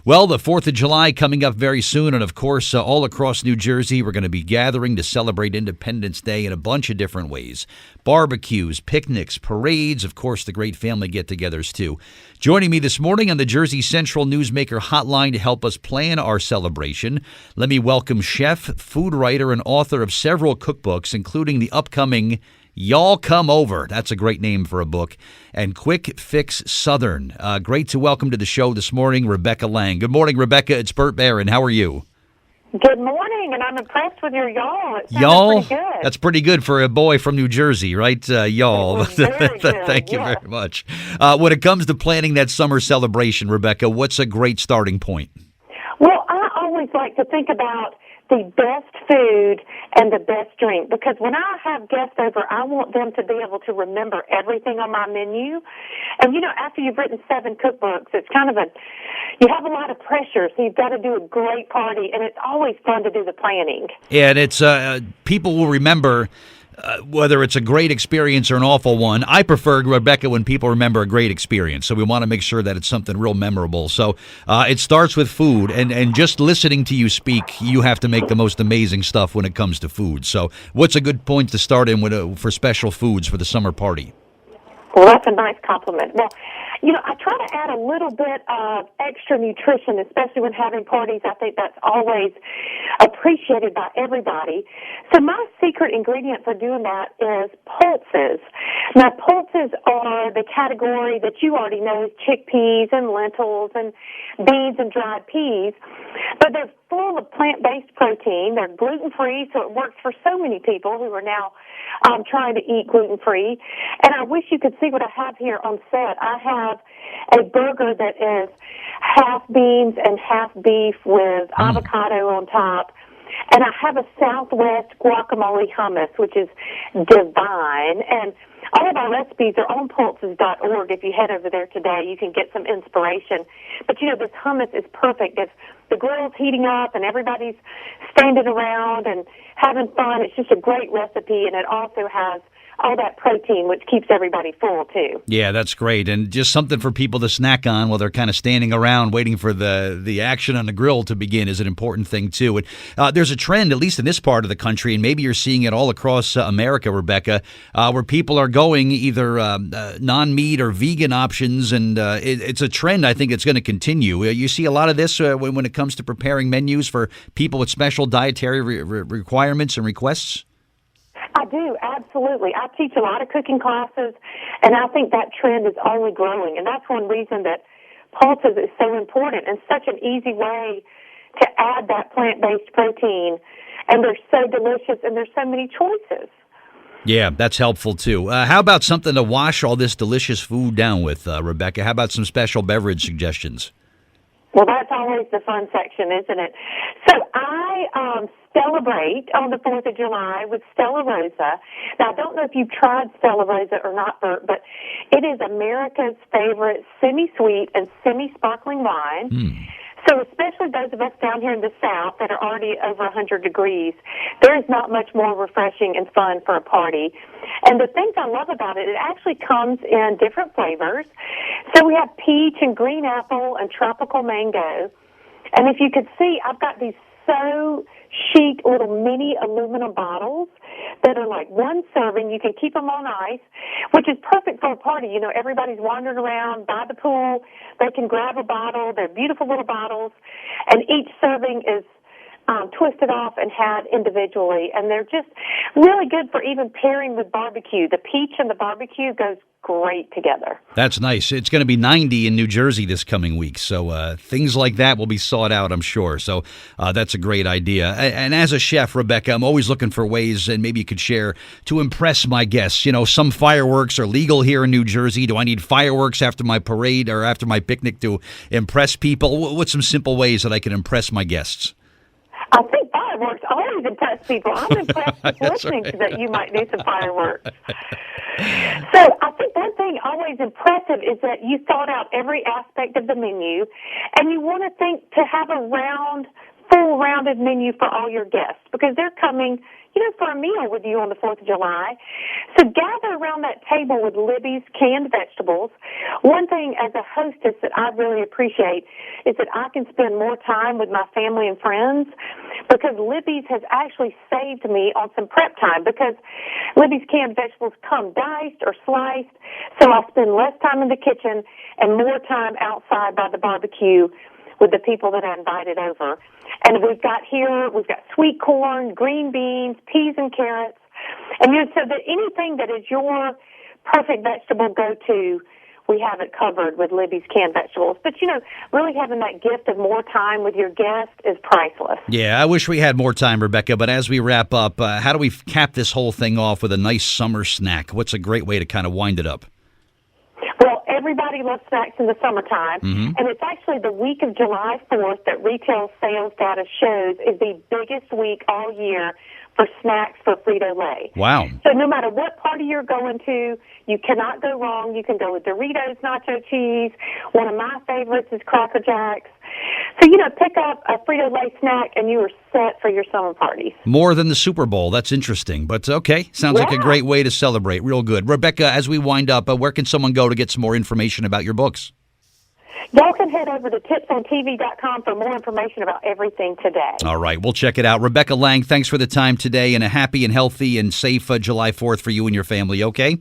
Well, the 4th of July coming up very soon, and of course, all across New Jersey, we're going to be gathering to celebrate Independence Day in a bunch of different ways. Barbecues, picnics, parades, of course, the great family get-togethers, too. Joining me this morning on the Jersey Central Newsmaker Hotline to help us plan our celebration, let me welcome chef, food writer, and author of several cookbooks, including the upcoming Y'all Come Over. That's a great name for a book. And Quick Fix Southern. Great to welcome to the show this morning, Rebecca Lang. Good morning, Rebecca. It's Burt Barron. How are you? Good morning, and I'm impressed with your y'all. It Y'all? pretty good. That's pretty good for a boy from New Jersey, right? Y'all. Very good, Thank you yeah. very much. When it comes to planning that summer celebration, Rebecca, what's a great starting point? Well, I always like to think about the best food and the best drink, because when I have guests over, I want them to be able to remember everything on my menu. And, after you've written 7 cookbooks, it's kind of you have a lot of pressure, so you've got to do a great party, and it's always fun to do the planning. Yeah, and it's people will remember whether it's a great experience or an awful one. I prefer, Rebecca, when people remember a great experience. So we want to make sure that it's something real memorable. So it starts with food. And just listening to you speak, you have to make the most amazing stuff when it comes to food. So what's a good point to start in with for special foods for the summer party? Well, that's a nice compliment. Well, I try to add a little bit of extra nutrition, especially when having parties. I think that's always appreciated by everybody. So my secret ingredient for doing that is pulses. Now, pulses are the category that you already know is chickpeas and lentils and beans and dried peas, but they're full of plant-based protein. They're gluten-free, so it works for so many people who are now trying to eat gluten-free. And I wish you could see what I have here on set. I have a burger that is half beans and half beef with avocado on top. And I have a Southwest guacamole hummus, which is divine. And all of our recipes are on pulses.org. If you head over there today, you can get some inspiration. But, this hummus is perfect. If the grill's heating up and everybody's standing around and having fun, it's just a great recipe, and it also has all that protein, which keeps everybody full, too. Yeah, that's great. And just something for people to snack on while they're kind of standing around waiting for the action on the grill to begin is an important thing, too. And there's a trend, at least in this part of the country, and maybe you're seeing it all across America, Rebecca, where people are going either non-meat or vegan options, and it's a trend I think it's going to continue. You see a lot of this when it comes to preparing menus for people with special dietary requirements and requests? I do, absolutely. I teach a lot of cooking classes, and I think that trend is only growing. And that's one reason that pulses is so important and such an easy way to add that plant-based protein. And they're so delicious, and there's so many choices. Yeah, that's helpful, too. How about something to wash all this delicious food down with, Rebecca? How about some special beverage suggestions? Well, that's always the fun section, isn't it? So I celebrate on the 4th of July with Stella Rosa. Now, I don't know if you've tried Stella Rosa or not, Bert, but it is America's favorite semi-sweet and semi-sparkling wine. So especially those of us down here in the South that are already over 100 degrees, there is not much more refreshing and fun for a party. And the things I love about it, it actually comes in different flavors. So we have peach and green apple and tropical mango. And if you could see, I've got these so chic little mini aluminum bottles that are like one serving. You can keep them on ice, which is perfect for a party. Everybody's wandering around by the pool. They can grab a bottle. They're beautiful little bottles. And each serving is twisted off and had individually. And they're just really good for even pairing with barbecue. The peach and the barbecue goes great together. That's nice. It's going to be 90 in New Jersey this coming week, so things like that will be sought out, I'm sure. So that's a great idea. And as a chef, Rebecca, I'm always looking for ways, and maybe you could share, to impress my guests. Some fireworks are legal here in New Jersey. Do I need fireworks after my parade or after my picnic to impress people? What's some simple ways that I can impress my guests? I think fireworks always impress people. I'm impressed with listening to that you might do some fireworks. So I think one thing always impressive is that you thought out every aspect of the menu, and you want to think to have a round, full full-rounded menu for all your guests because they're coming, for a meal with you on the 4th of July. So gather around that table with Libby's canned vegetables. One thing as a hostess that I really appreciate is that I can spend more time with my family and friends because Libby's has actually saved me on some prep time because Libby's canned vegetables come diced or sliced, so I spend less time in the kitchen and more time outside by the barbecue with the people that I invited over. And we've got sweet corn, green beans, peas and carrots. And so that anything that is your perfect vegetable go-to, we have it covered with Libby's canned vegetables. But, really having that gift of more time with your guest is priceless. Yeah, I wish we had more time, Rebecca. But as we wrap up, how do we cap this whole thing off with a nice summer snack? What's a great way to kind of wind it up? Well, everybody loves snacks in the summertime, and it's actually the week of July 4th that retail sales data shows is the biggest week all year for snacks for Frito-Lay. Wow. So no matter what party you're going to, you cannot go wrong. You can go with Doritos Nacho Cheese. One of my favorites is Cracker Jacks. So, pick up a Frito-Lay snack and you are set for your summer parties. More than the Super Bowl. That's interesting. But okay, sounds like a great way to celebrate. Real good. Rebecca, as we wind up, where can someone go to get some more information about your books? Y'all can head over to tipsontv.com for more information about everything today. All right, we'll check it out. Rebecca Lang, thanks for the time today, and a happy and healthy and safe July 4th for you and your family, okay?